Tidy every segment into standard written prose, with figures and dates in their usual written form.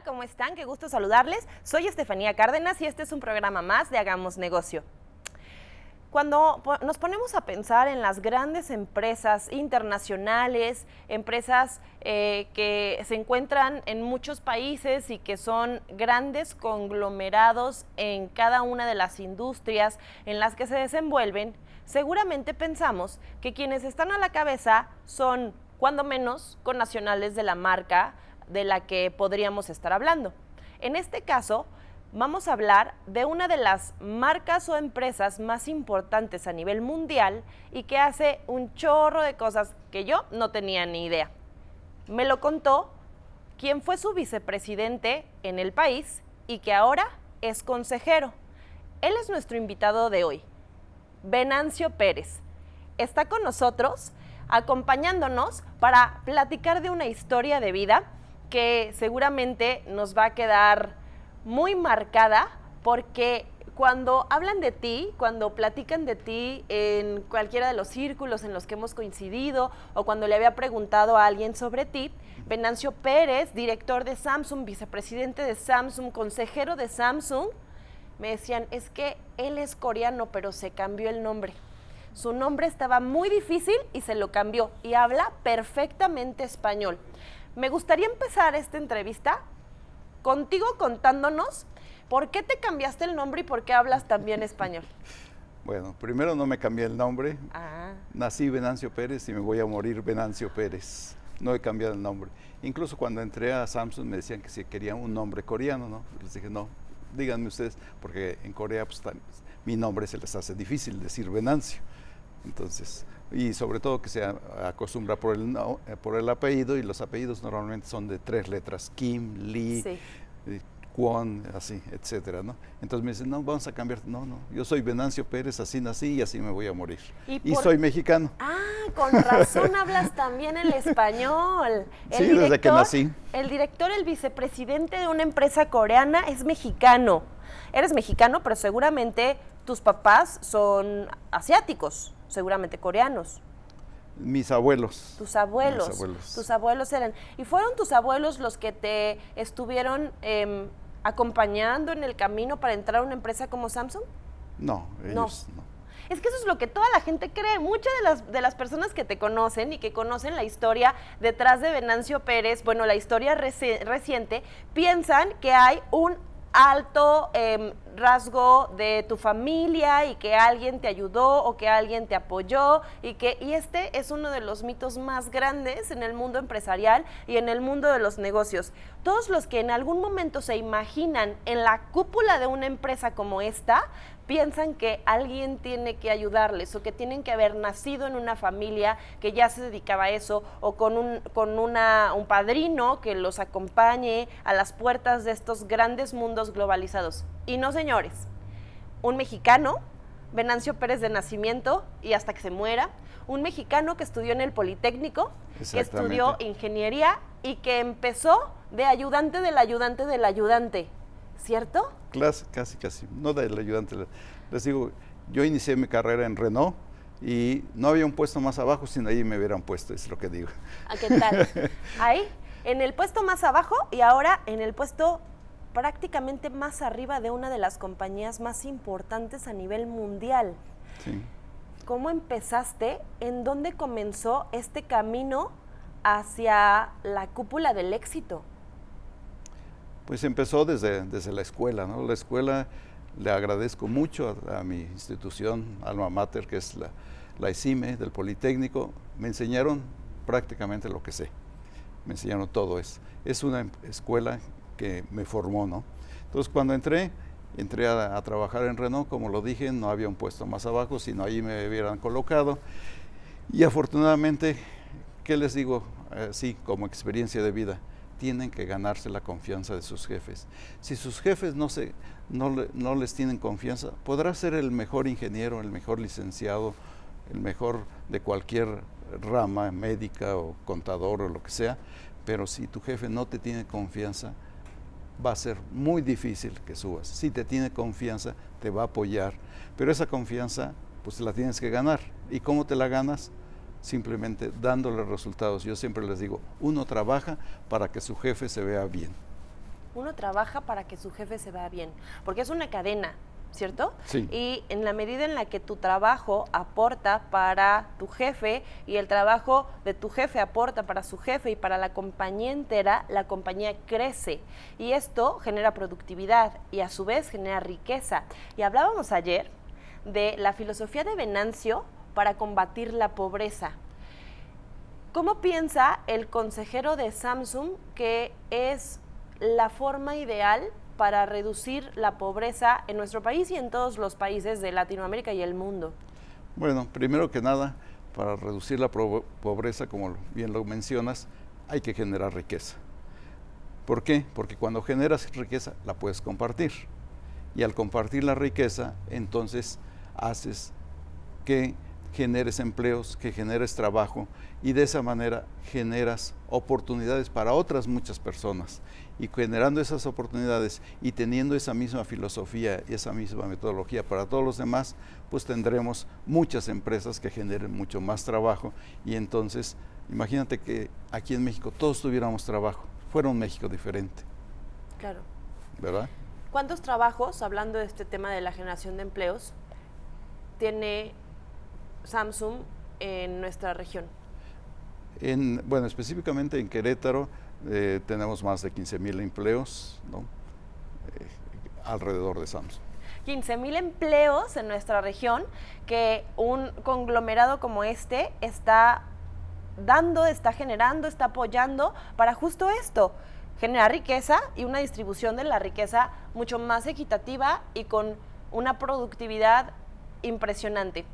¿cómo están? Qué gusto saludarles. Soy Estefanía Cárdenas y este es un programa más de Hagamos Negocio. Cuando nos ponemos a pensar en las grandes empresas internacionales, empresas que se encuentran en muchos países y que son grandes conglomerados en cada una de las industrias en las que se desenvuelven, seguramente pensamos que quienes están a la cabeza son, cuando menos, connacionales de la marca de la que podríamos estar hablando. En este caso, vamos a hablar de una de las marcas o empresas más importantes a nivel mundial y que hace un chorro de cosas que yo no tenía ni idea. Me lo contó quien fue su vicepresidente en el país y que ahora es consejero. Él es nuestro invitado de hoy, Venancio Pérez. Está con nosotros acompañándonos para platicar de una historia de vida que seguramente nos va a quedar muy marcada, porque cuando hablan de ti, cuando platican de ti en cualquiera de los círculos en los que hemos coincidido o cuando le había preguntado a alguien sobre ti, Venancio Pérez, director de Samsung, vicepresidente de Samsung, consejero de Samsung, me decían, es que él es coreano, pero se cambió el nombre. Su nombre estaba muy difícil y se lo cambió y habla perfectamente español. Me gustaría empezar esta entrevista contigo contándonos por qué te cambiaste el nombre y por qué hablas tan bien español. Bueno, primero no me cambié el nombre. Nací Venancio Pérez y me voy a morir Venancio Pérez. No he cambiado el nombre. Incluso cuando entré a Samsung me decían que si querían un nombre coreano, ¿no? Les dije, no, díganme ustedes, porque en Corea pues, mi nombre se les hace difícil decir Venancio. Entonces, y sobre todo que se acostumbra por el apellido, y los apellidos normalmente son de 3 letras, Kim, Lee, sí, Kwon, así, etcétera, ¿no? Entonces me dicen, no, vamos a cambiar, no, yo soy Venancio Pérez, así nací y así me voy a morir. Y soy mexicano. Con razón hablas también el español. Sí, desde que nací. El director, el vicepresidente de una empresa coreana es mexicano. Eres mexicano, pero seguramente tus papás son asiáticos. Seguramente coreanos. Mis abuelos. Tus abuelos. Tus abuelos eran. ¿Y fueron tus abuelos los que te estuvieron acompañando en el camino para entrar a una empresa como Samsung? No, ellos no. Es que eso es lo que toda la gente cree. Muchas de las personas que te conocen y que conocen la historia detrás de Venancio Pérez, bueno, la historia reciente, piensan que hay un alto rasgo de tu familia y que alguien te ayudó o que alguien te apoyó y este es uno de los mitos más grandes en el mundo empresarial y en el mundo de los negocios. Todos los que en algún momento se imaginan en la cúpula de una empresa como esta, piensan que alguien tiene que ayudarles o que tienen que haber nacido en una familia que ya se dedicaba a eso o con un padrino que los acompañe a las puertas de estos grandes mundos globalizados. Y no, señores, un mexicano, Venancio Pérez de nacimiento y hasta que se muera, un mexicano que estudió en el Politécnico, que estudió ingeniería y que empezó de ayudante del ayudante del ayudante, ¿cierto? Casi, no del ayudante. Les digo, yo inicié mi carrera en Renault y no había un puesto más abajo, sino ahí me hubieran puesto, es lo que digo. ¿Qué tal? Ahí, en el puesto más abajo y ahora en el puesto prácticamente más arriba de una de las compañías más importantes a nivel mundial. Sí. ¿Cómo empezaste? ¿En dónde comenzó este camino hacia la cúpula del éxito? Pues empezó desde la escuela, ¿no? La escuela, le agradezco mucho a mi institución, Alma Mater, que es la ICIME del Politécnico. Me enseñaron prácticamente lo que sé. Me enseñaron todo eso. Es una escuela que me formó, ¿no? Entonces, cuando entré a trabajar en Renault, como lo dije, no había un puesto más abajo, sino ahí me hubieran colocado. Y afortunadamente, ¿qué les digo? Sí, como experiencia de vida, tienen que ganarse la confianza de sus jefes. Si sus jefes no les tienen confianza, podrá ser el mejor ingeniero, el mejor licenciado, el mejor de cualquier rama médica o contador o lo que sea, pero si tu jefe no te tiene confianza, va a ser muy difícil que subas. Si te tiene confianza, te va a apoyar, pero esa confianza pues la tienes que ganar. ¿Y cómo te la ganas? Simplemente dándole resultados. Yo siempre les digo, uno trabaja para que su jefe se vea bien. uno trabaja para que su jefe se vea bien, porque es una cadena, ¿cierto? Sí. Y en la medida en la que tu trabajo aporta para tu jefe y el trabajo de tu jefe aporta para su jefe y para la compañía entera, la compañía crece. Y esto genera productividad y a su vez genera riqueza. Y hablábamos ayer de la filosofía de Venancio para combatir la pobreza. ¿Cómo piensa el consejero de Samsung que es la forma ideal para reducir la pobreza en nuestro país y en todos los países de Latinoamérica y el mundo? Bueno, primero que nada, para reducir la pobreza, como bien lo mencionas, hay que generar riqueza. ¿Por qué? Porque cuando generas riqueza, la puedes compartir. Y al compartir la riqueza, entonces haces que generes empleos, que generes trabajo, y de esa manera generas oportunidades para otras muchas personas. Y generando esas oportunidades y teniendo esa misma filosofía y esa misma metodología para todos los demás, pues tendremos muchas empresas que generen mucho más trabajo. Y entonces, imagínate que aquí en México todos tuviéramos trabajo, fuera un México diferente. Claro. ¿Verdad? ¿Cuántos trabajos, hablando de este tema de la generación de empleos, tiene Samsung en nuestra región? Bueno, específicamente en Querétaro tenemos más de 15,000 empleos, ¿no? Alrededor de Samsung. 15,000 empleos en nuestra región que un conglomerado como este está dando, está generando, está apoyando para justo esto, generar riqueza y una distribución de la riqueza mucho más equitativa y con una productividad impresionante.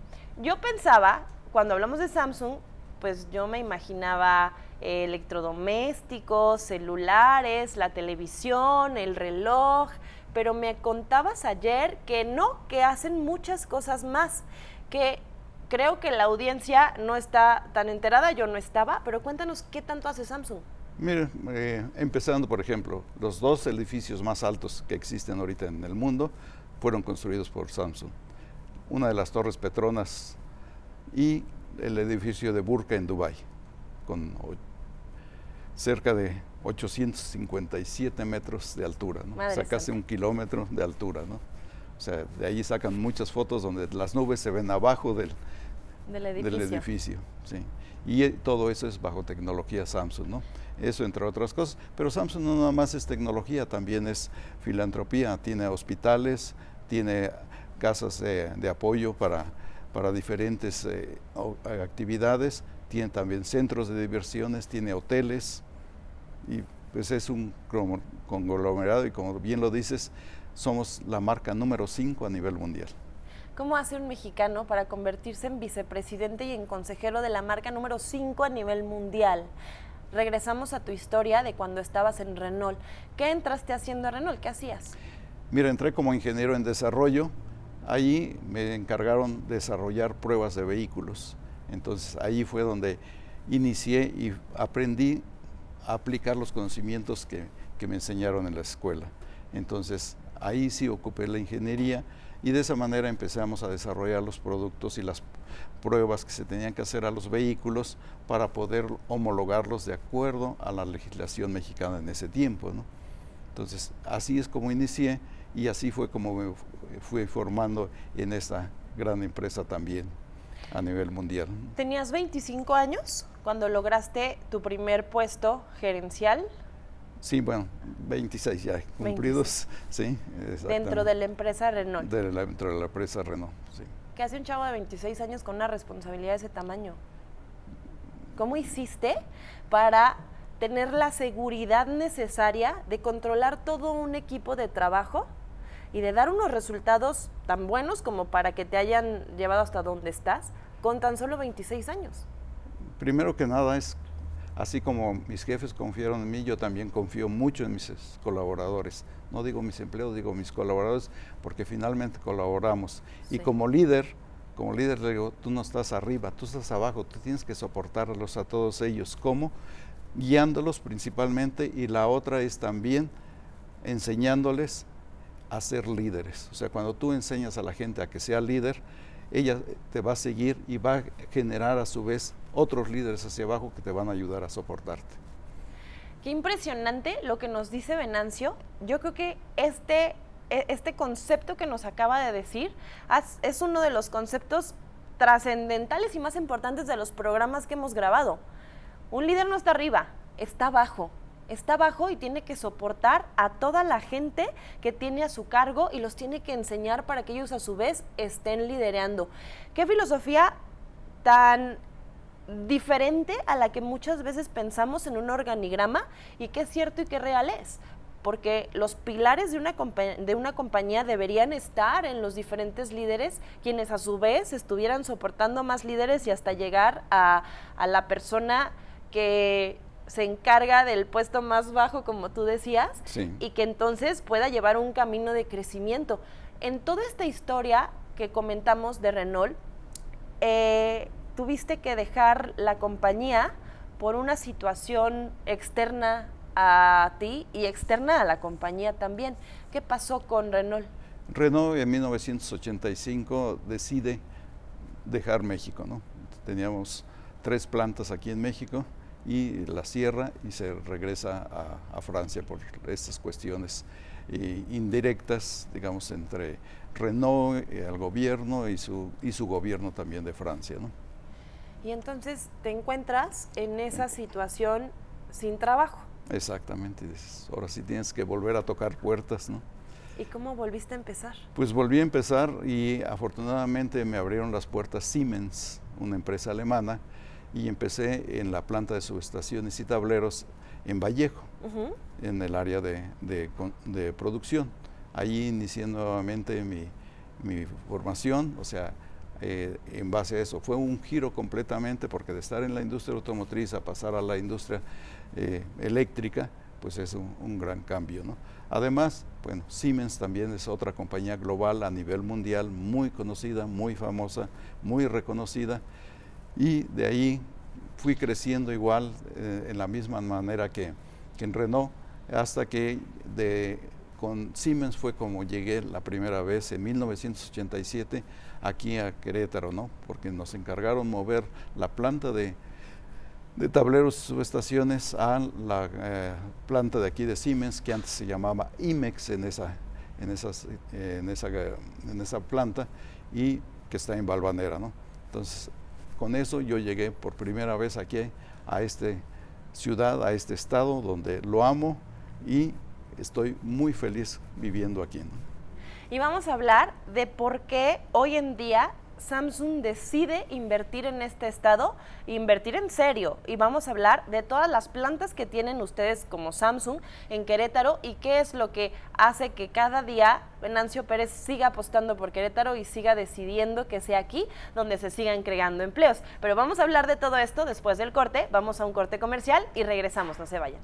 Yo pensaba, cuando hablamos de Samsung, pues yo me imaginaba electrodomésticos, celulares, la televisión, el reloj, pero me contabas ayer que no, que hacen muchas cosas más, que creo que la audiencia no está tan enterada, yo no estaba, pero cuéntanos qué tanto hace Samsung. Mire, empezando por ejemplo, los 2 edificios más altos que existen ahorita en el mundo fueron construidos por Samsung. Una de las Torres Petronas y el edificio de Burka en Dubái, con cerca de 857 metros de altura, ¿no? O sea, casi 1 kilómetro de altura, ¿no? O sea, de ahí sacan muchas fotos donde las nubes se ven abajo del edificio, sí. Y todo eso es bajo tecnología Samsung, ¿no? Eso entre otras cosas, pero Samsung no nada más es tecnología, también es filantropía, tiene hospitales, tiene casas de apoyo para diferentes actividades, tiene también centros de diversiones, tiene hoteles, y pues es un conglomerado y como bien lo dices, somos la marca número 5 a nivel mundial. ¿Cómo hace un mexicano para convertirse en vicepresidente y en consejero de la marca número 5 a nivel mundial? Regresamos a tu historia de cuando estabas en Renault. ¿Qué entraste haciendo a Renault? ¿Qué hacías? Mira, entré como ingeniero en desarrollo. Ahí me encargaron de desarrollar pruebas de vehículos. Entonces ahí fue donde inicié y aprendí a aplicar los conocimientos que me enseñaron en la escuela. Entonces ahí sí ocupé la ingeniería y de esa manera empezamos a desarrollar los productos y las pruebas que se tenían que hacer a los vehículos para poder homologarlos de acuerdo a la legislación mexicana en ese tiempo, ¿no? Entonces así es como inicié y así fue como me fui formando en esta gran empresa también a nivel mundial. ¿Tenías 25 años cuando lograste tu primer puesto gerencial? Sí, bueno, 26 ya cumplidos, 26. Sí, exactamente. Dentro de la empresa Renault. Dentro de la empresa Renault, sí. ¿Qué hace un chavo de 26 años con una responsabilidad de ese tamaño? ¿Cómo hiciste para tener la seguridad necesaria de controlar todo un equipo de trabajo y de dar unos resultados tan buenos como para que te hayan llevado hasta donde estás con tan solo 26 años? Primero que nada es, así como mis jefes confiaron en mí, yo también confío mucho en mis colaboradores. No digo mis empleados, digo mis colaboradores, porque finalmente colaboramos. Sí. Y como líder le digo, tú no estás arriba, tú estás abajo, tú tienes que soportarlos a todos ellos. ¿Cómo? Guiándolos principalmente, y la otra es también enseñándoles a ser líderes. O sea, cuando tú enseñas a la gente a que sea líder, ella te va a seguir y va a generar a su vez otros líderes hacia abajo que te van a ayudar a soportarte. Qué impresionante lo que nos dice Venancio. Yo creo que este concepto que nos acaba de decir es uno de los conceptos trascendentales y más importantes de los programas que hemos grabado. Un líder no está arriba, está abajo. Está abajo y tiene que soportar a toda la gente que tiene a su cargo y los tiene que enseñar para que ellos a su vez estén liderando. ¿Qué filosofía tan diferente a la que muchas veces pensamos en un organigrama y qué es cierto y qué real es? Porque los pilares de una compañía deberían estar en los diferentes líderes, quienes a su vez estuvieran soportando más líderes y hasta llegar a la persona que se encarga del puesto más bajo, como tú decías, Sí. y que entonces pueda llevar un camino de crecimiento. En toda esta historia que comentamos de Renault, tuviste que dejar la compañía por una situación externa a ti y externa a la compañía también. ¿Qué pasó con Renault? Renault en 1985 decide dejar México, ¿no? Teníamos 3 plantas aquí en México y la cierra y se regresa a Francia por estas cuestiones indirectas, digamos, entre Renault, el gobierno y su gobierno también de Francia, ¿no? Y entonces te encuentras en esa situación sin trabajo. Exactamente, dices, ahora sí tienes que volver a tocar puertas, ¿no? ¿Y cómo volviste a empezar? Pues volví a empezar y afortunadamente me abrieron las puertas Siemens, una empresa alemana, y empecé en la planta de subestaciones y tableros en Vallejo, en el área de producción. Allí inicié nuevamente mi formación, o sea, en base a eso. Fue un giro completamente porque de estar en la industria automotriz a pasar a la industria eléctrica, pues es un gran cambio, ¿no? Además, bueno, Siemens también es otra compañía global a nivel mundial, muy conocida, muy famosa, muy reconocida, y de ahí fui creciendo igual en la misma manera que en Renault, hasta que con Siemens fue como llegué la primera vez en 1987 aquí a Querétaro, ¿no? Porque nos encargaron mover la planta de tableros y subestaciones a la planta de aquí de Siemens, que antes se llamaba IMEX en esa planta, y que está en Valvanera, ¿no? Entonces, con eso yo llegué por primera vez aquí a esta ciudad, a este estado donde lo amo y estoy muy feliz viviendo aquí, ¿no? Y vamos a hablar de por qué hoy en día Samsung decide invertir en este estado, invertir en serio. Y vamos a hablar de todas las plantas que tienen ustedes como Samsung en Querétaro y qué es lo que hace que cada día Venancio Pérez siga apostando por Querétaro y siga decidiendo que sea aquí donde se sigan creando empleos. Pero vamos a hablar de todo esto después del corte. Vamos a un corte comercial y regresamos, no se vayan.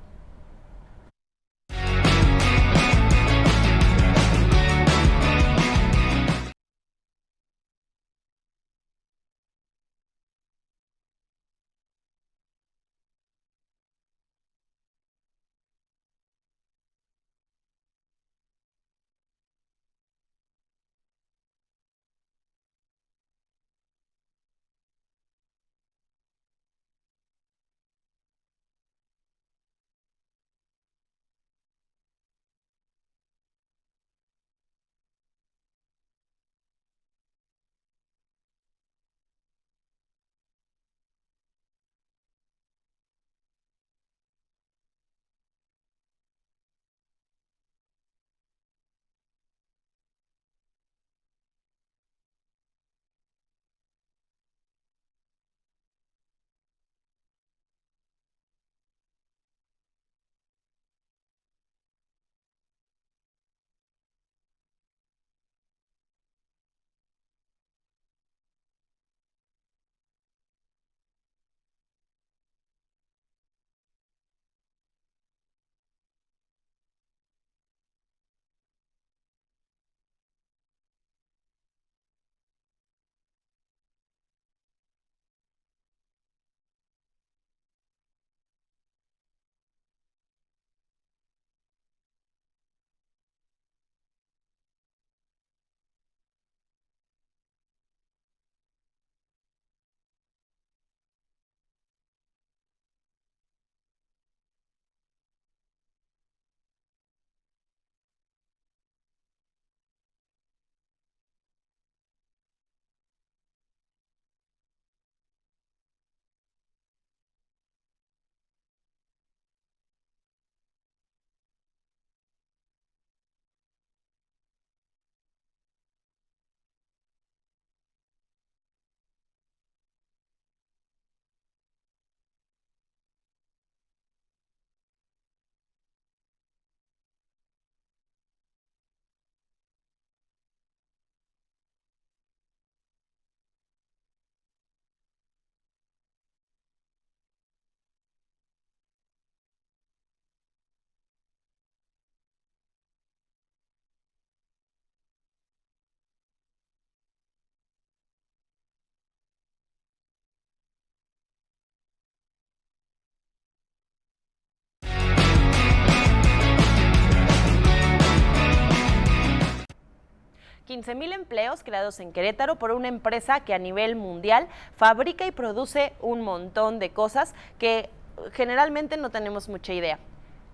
15,000 empleos creados en Querétaro por una empresa que a nivel mundial fabrica y produce un montón de cosas que generalmente no tenemos mucha idea.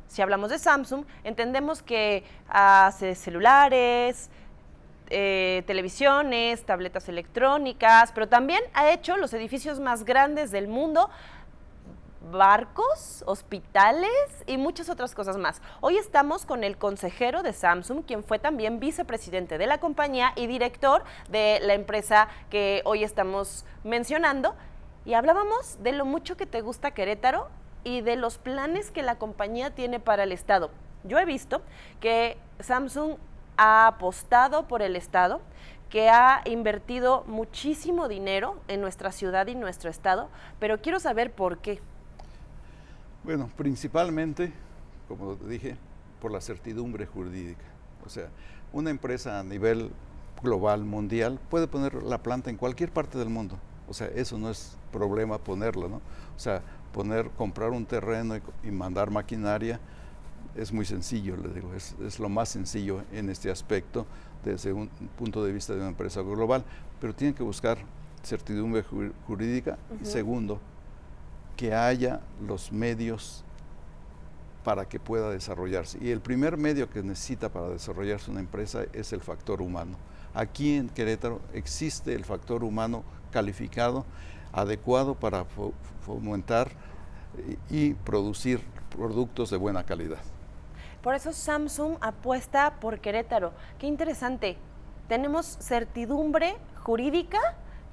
Si hablamos de Samsung, entendemos que hace celulares, televisiones, tabletas electrónicas, pero también ha hecho los edificios más grandes del mundo, barcos, hospitales y muchas otras cosas más. Hoy estamos con el consejero de Samsung, quien fue también vicepresidente de la compañía y director de la empresa que hoy estamos mencionando, y hablábamos de lo mucho que te gusta Querétaro y de los planes que la compañía tiene para el estado. Yo he visto que Samsung ha apostado por el estado, que ha invertido muchísimo dinero en nuestra ciudad y nuestro estado, pero quiero saber por qué. Bueno, principalmente, como dije, por la certidumbre jurídica. O sea, una empresa a nivel global, mundial, puede poner la planta en cualquier parte del mundo. O sea, eso no es problema ponerlo, ¿no? O sea, comprar un terreno y mandar maquinaria es muy sencillo, les digo, es lo más sencillo en este aspecto desde un punto de vista de una empresa global, pero tienen que buscar certidumbre jurídica. Y segundo, que haya los medios para que pueda desarrollarse. Y el primer medio que necesita para desarrollarse una empresa es el factor humano. Aquí en Querétaro existe el factor humano calificado, adecuado para fomentar y producir productos de buena calidad. Por eso Samsung apuesta por Querétaro. Qué interesante. Tenemos certidumbre jurídica.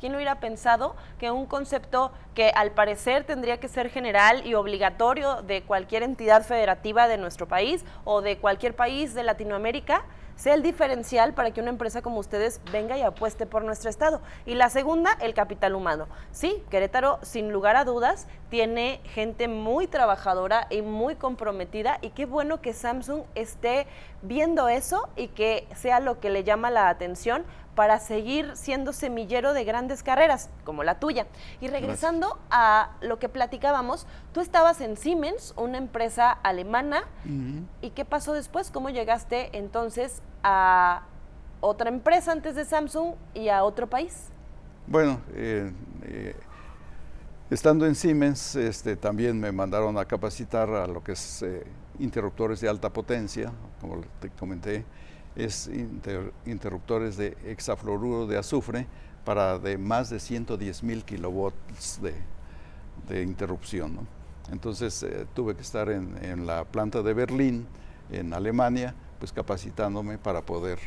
¿Quién lo hubiera pensado que un concepto que al parecer tendría que ser general y obligatorio de cualquier entidad federativa de nuestro país o de cualquier país de Latinoamérica sea el diferencial para que una empresa como ustedes venga y apueste por nuestro estado? Y la segunda, el capital humano. Sí, Querétaro, sin lugar a dudas, tiene gente muy trabajadora y muy comprometida, y qué bueno que Samsung esté viendo eso y que sea lo que le llama la atención para seguir siendo semillero de grandes carreras, como la tuya. Y regresando a lo que platicábamos, tú estabas en Siemens, una empresa alemana, ¿y qué pasó después? ¿Cómo llegaste entonces a otra empresa antes de Samsung y a otro país? Bueno, estando en Siemens, también me mandaron a capacitar a lo que es interruptores de alta potencia, como te comenté, es interruptores de hexafluoruro de azufre para de más de 110,000 kilovolts de interrupción, ¿no? Entonces tuve que estar en la planta de Berlín, en Alemania, pues capacitándome para poder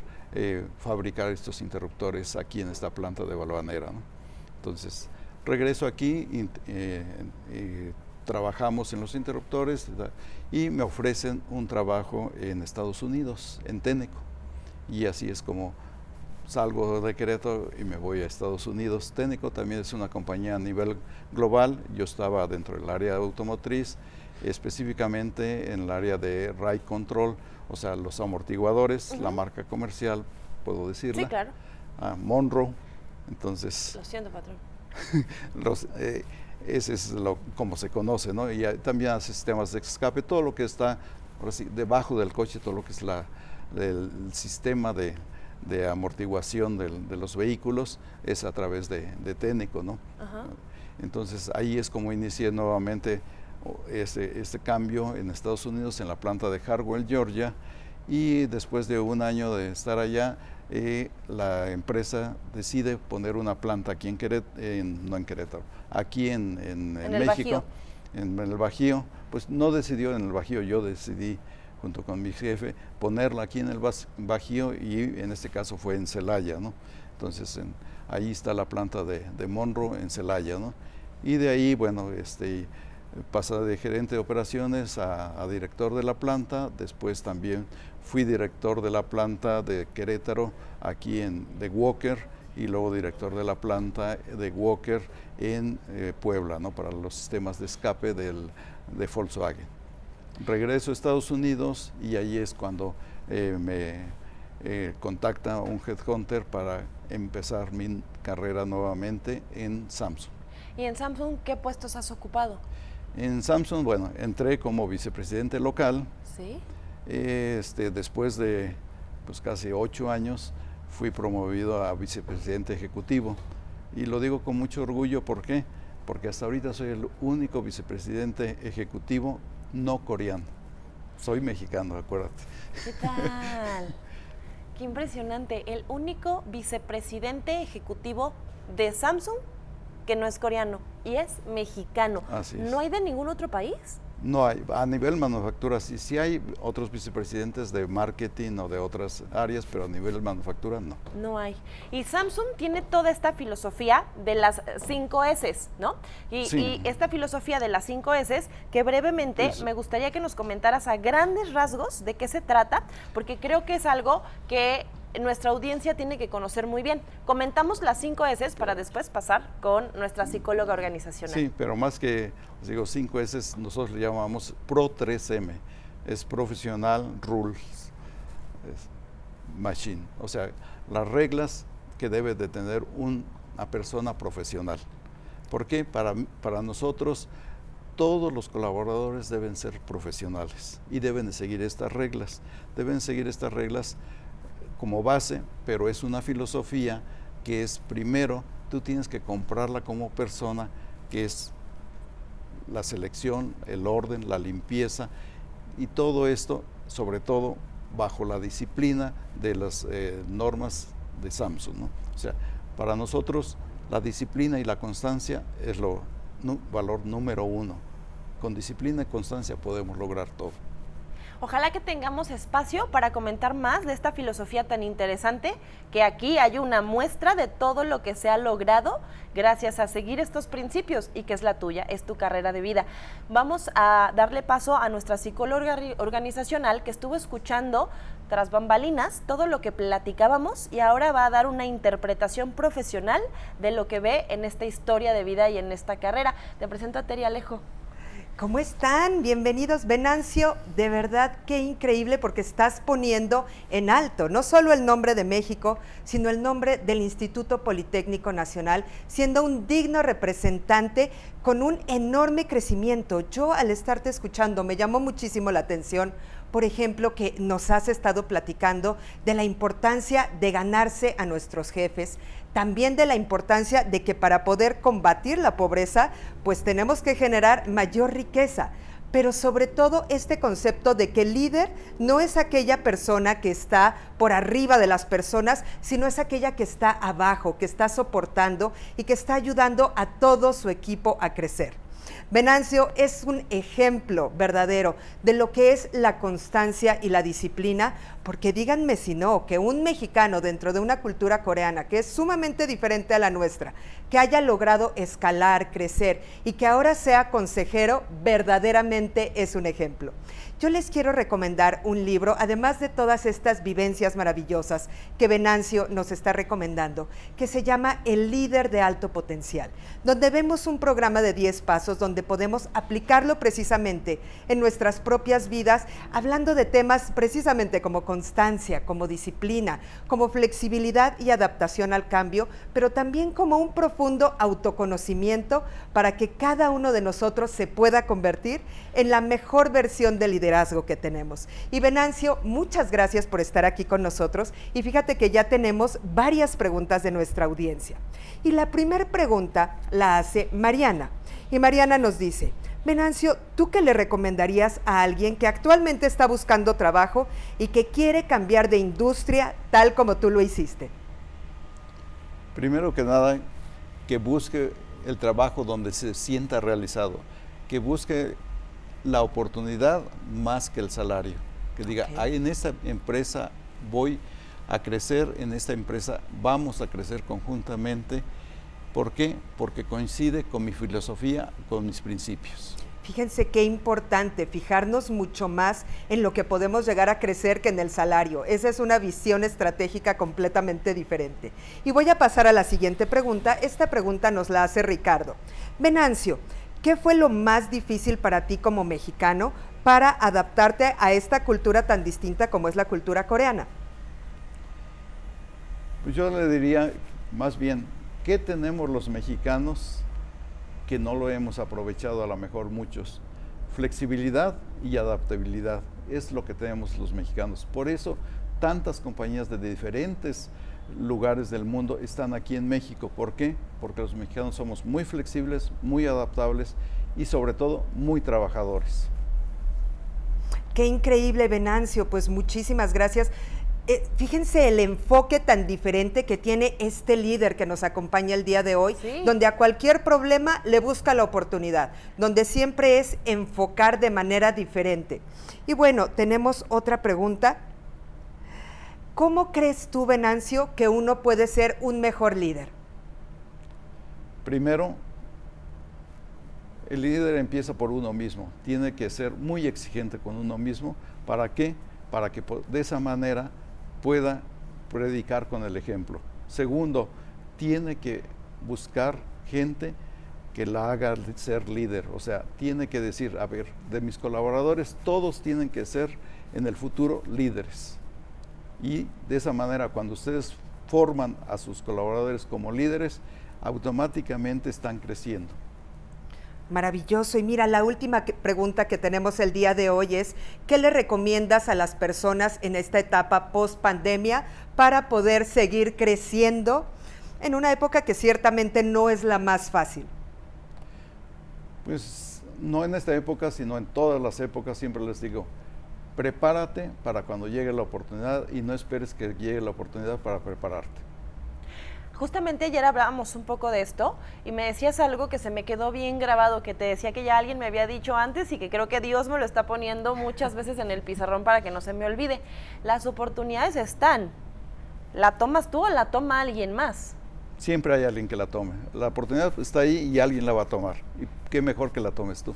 fabricar estos interruptores aquí en esta planta de Valvanera, ¿no? Entonces regreso aquí y trabajamos en los interruptores y me ofrecen un trabajo en Estados Unidos, en Tenneco. Y así es como salgo de Querétaro y me voy a Estados Unidos. Tenneco también es una compañía a nivel global. Yo estaba dentro del área automotriz, específicamente en el área de ride control, o sea, los amortiguadores, la marca comercial, puedo decirla. Sí, claro. Monroe. Entonces, lo siento, patrón. Ese es como se conoce, ¿no? Y también hace sistemas de escape, todo lo que está ahora sí, debajo del coche, todo lo que es el sistema de amortiguación de los vehículos es a través de Tenneco, ¿no? Entonces ahí es como inicié nuevamente este cambio en Estados Unidos, en la planta de Harwell, Georgia, y después de un año de estar allá, la empresa decide poner una planta aquí en Querétaro, aquí en México, en el Bajío. Pues no decidió en el Bajío, yo decidí junto con mi jefe ponerla aquí en el Bajío, y en este caso fue en Celaya, ¿no? Entonces ahí está la planta de Monroe en Celaya, ¿no? Y de ahí, bueno, pasa de gerente de operaciones a director de la planta. Después también fui director de la planta de Querétaro aquí de Walker, y luego director de la planta de Walker en Puebla, ¿no? Para los sistemas de escape de Volkswagen. Regreso a Estados Unidos y ahí es cuando me contacta un headhunter para empezar mi carrera nuevamente en Samsung. ¿Y en Samsung qué puestos has ocupado? En Samsung, bueno, entré como vicepresidente local. Sí. Después de pues casi 8 años fui promovido a vicepresidente ejecutivo. Y lo digo con mucho orgullo, ¿por qué? Porque hasta ahorita soy el único vicepresidente ejecutivo no coreano. Soy mexicano, acuérdate. ¿Qué tal? Qué impresionante. El único vicepresidente ejecutivo de Samsung que no es coreano y es mexicano. Así es. ¿No hay de ningún otro país? No hay, a nivel manufactura sí hay otros vicepresidentes de marketing o de otras áreas, pero a nivel manufactura no. No hay. Y Samsung tiene toda esta filosofía de las 5 S, ¿no? Y esta filosofía de las 5 S, que brevemente me gustaría que nos comentaras a grandes rasgos de qué se trata, porque creo que es algo que nuestra audiencia tiene que conocer muy bien. Comentamos las 5 S para después pasar con nuestra psicóloga organizacional. Sí, pero más que, os digo, 5 S, nosotros le llamamos Pro 3M. Es Professional Rules Machine. O sea, las reglas que debe de tener una persona profesional. ¿Por qué? Para nosotros, todos los colaboradores deben ser profesionales y deben de seguir estas reglas. Deben seguir estas reglas como base, pero es una filosofía que es, primero, tú tienes que comprarla como persona, que es la selección, el orden, la limpieza, y todo esto, sobre todo, bajo la disciplina de las normas de Samsung, ¿no? O sea, para nosotros, la disciplina y la constancia es valor número 1. Con disciplina y constancia podemos lograr todo. Ojalá que tengamos espacio para comentar más de esta filosofía tan interesante, que aquí hay una muestra de todo lo que se ha logrado gracias a seguir estos principios y que es la tuya, es tu carrera de vida. Vamos a darle paso a nuestra psicóloga organizacional que estuvo escuchando tras bambalinas todo lo que platicábamos y ahora va a dar una interpretación profesional de lo que ve en esta historia de vida y en esta carrera. Te presento a Teri Alejo. ¿Cómo están? Bienvenidos. Venancio, de verdad qué increíble porque estás poniendo en alto no solo el nombre de México, sino el nombre del Instituto Politécnico Nacional, siendo un digno representante con un enorme crecimiento. Yo al estarte escuchando me llamó muchísimo la atención, por ejemplo, que nos has estado platicando de la importancia de ganarse a nuestros jefes, también de la importancia de que para poder combatir la pobreza, pues tenemos que generar mayor riqueza, pero sobre todo este concepto de que el líder no es aquella persona que está por arriba de las personas, sino es aquella que está abajo, que está soportando y que está ayudando a todo su equipo a crecer. Venancio es un ejemplo verdadero de lo que es la constancia y la disciplina, porque díganme si no, que un mexicano dentro de una cultura coreana que es sumamente diferente a la nuestra, que haya logrado escalar, crecer y que ahora sea consejero, verdaderamente es un ejemplo. Yo les quiero recomendar un libro, además de todas estas vivencias maravillosas que Venancio nos está recomendando, que se llama El líder de alto potencial, donde vemos un programa de 10 pasos donde podemos aplicarlo precisamente en nuestras propias vidas, hablando de temas precisamente como constancia, como disciplina, como flexibilidad y adaptación al cambio, pero también como un profundo autoconocimiento para que cada uno de nosotros se pueda convertir en la mejor versión del liderazgo que tenemos. Y Venancio, muchas gracias por estar aquí con nosotros y fíjate que ya tenemos varias preguntas de nuestra audiencia. Y la primera pregunta la hace Mariana y Mariana nos dice: Venancio, ¿tú qué le recomendarías a alguien que actualmente está buscando trabajo y que quiere cambiar de industria tal como tú lo hiciste? Primero que nada, que busque el trabajo donde se sienta realizado, que busque la oportunidad más que el salario, que diga, okay, en esta empresa voy a crecer, en esta empresa vamos a crecer conjuntamente. ¿Por qué? Porque coincide con mi filosofía, con mis principios. Fíjense qué importante fijarnos mucho más en lo que podemos llegar a crecer que en el salario. Esa es una visión estratégica completamente diferente. Y voy a pasar a la siguiente pregunta. Esta pregunta nos la hace Ricardo. Venancio, ¿qué fue lo más difícil para ti como mexicano para adaptarte a esta cultura tan distinta como es la cultura coreana? Pues yo le diría más bien, ¿qué tenemos los mexicanos que no lo hemos aprovechado a lo mejor muchos? Flexibilidad y adaptabilidad es lo que tenemos los mexicanos. Por eso tantas compañías de diferentes lugares del mundo están aquí en México. ¿Por qué? Porque los mexicanos somos muy flexibles, muy adaptables y sobre todo muy trabajadores. Qué increíble, Venancio, pues muchísimas gracias. Fíjense el enfoque tan diferente que tiene este líder que nos acompaña el día de hoy, sí, donde a cualquier problema le busca la oportunidad, donde siempre es enfocar de manera diferente. Y bueno, tenemos otra pregunta. ¿Cómo crees tú, Venancio, que uno puede ser un mejor líder? Primero, el líder empieza por uno mismo. Tiene que ser muy exigente con uno mismo. ¿Para qué? Para que de esa manera pueda predicar con el ejemplo. Segundo, tiene que buscar gente que la haga ser líder. O sea, tiene que decir, a ver, de mis colaboradores, todos tienen que ser en el futuro líderes. Y de esa manera, cuando ustedes forman a sus colaboradores como líderes, automáticamente están creciendo. Maravilloso. Y mira, la última pregunta que tenemos el día de hoy es, ¿qué le recomiendas a las personas en esta etapa post-pandemia para poder seguir creciendo en una época que ciertamente no es la más fácil? Pues no en esta época, sino en todas las épocas, siempre les digo, prepárate para cuando llegue la oportunidad y no esperes que llegue la oportunidad para prepararte. Justamente ayer hablábamos un poco de esto y me decías algo que se me quedó bien grabado, que te decía que ya alguien me había dicho antes y que creo que Dios me lo está poniendo muchas veces en el pizarrón para que no se me olvide. Las oportunidades están. ¿La tomas tú o la toma alguien más? Siempre hay alguien que la tome. La oportunidad está ahí y alguien la va a tomar. Y qué mejor que la tomes tú.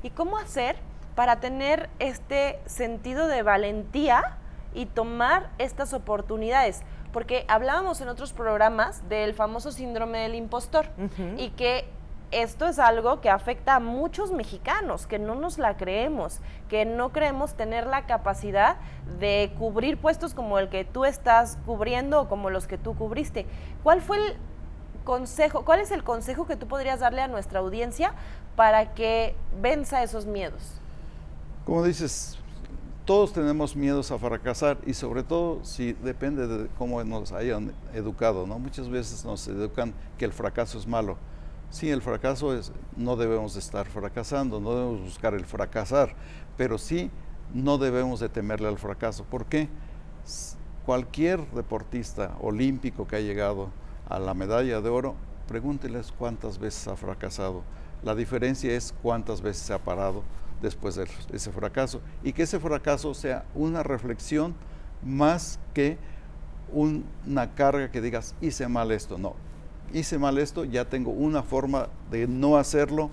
¿Y cómo hacer para tener este sentido de valentía y tomar estas oportunidades? Porque hablábamos en otros programas del famoso síndrome del impostor y que esto es algo que afecta a muchos mexicanos, que no nos la creemos, que no creemos tener la capacidad de cubrir puestos como el que tú estás cubriendo o como los que tú cubriste. ¿Cuál fue el consejo, cuál es el consejo que tú podrías darle a nuestra audiencia para que venza esos miedos? Como dices, todos tenemos miedos a fracasar y sobre todo si depende de cómo nos hayan educado, ¿no? Muchas veces nos educan que el fracaso es malo. Sí, el fracaso es, no debemos estar fracasando, no debemos buscar el fracasar, pero sí no debemos de temerle al fracaso. ¿Por qué? Cualquier deportista olímpico que ha llegado a la medalla de oro, pregúnteles cuántas veces ha fracasado. La diferencia es cuántas veces se ha parado después de ese fracaso, y que ese fracaso sea una reflexión más que una carga que digas, hice mal esto. No, hice mal esto, ya tengo una forma de no hacerlo,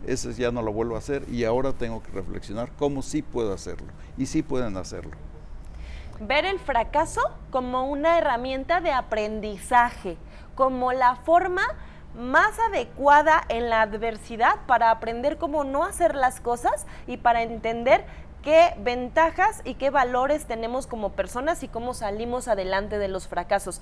ese ya no lo vuelvo a hacer y ahora tengo que reflexionar cómo sí puedo hacerlo, y sí pueden hacerlo. Ver el fracaso como una herramienta de aprendizaje, como la forma más adecuada en la adversidad para aprender cómo no hacer las cosas y para entender qué ventajas y qué valores tenemos como personas y cómo salimos adelante de los fracasos.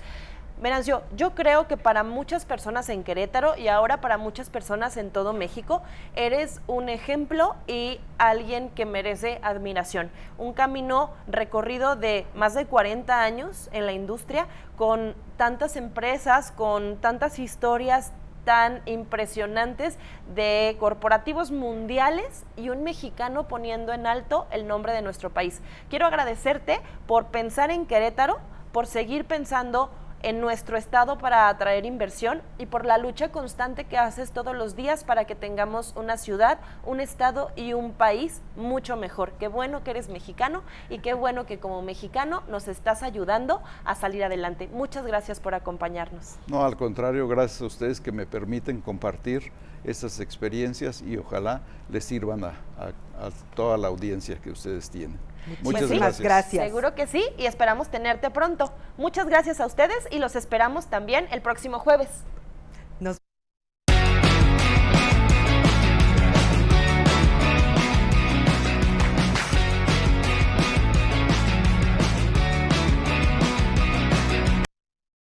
Venancio, yo creo que para muchas personas en Querétaro y ahora para muchas personas en todo México, eres un ejemplo y alguien que merece admiración. Un camino recorrido de más de 40 años en la industria, con tantas empresas, con tantas historias tan impresionantes de corporativos mundiales y un mexicano poniendo en alto el nombre de nuestro país. Quiero agradecerte por pensar en Querétaro, por seguir pensando en nuestro estado para atraer inversión y por la lucha constante que haces todos los días para que tengamos una ciudad, un estado y un país mucho mejor. Qué bueno que eres mexicano y qué bueno que como mexicano nos estás ayudando a salir adelante. Muchas gracias por acompañarnos. No, al contrario, gracias a ustedes que me permiten compartir estas experiencias y ojalá les sirvan a toda la audiencia que ustedes tienen. Muchas gracias. Seguro que sí, y esperamos tenerte pronto. Muchas gracias a ustedes y los esperamos también el próximo jueves.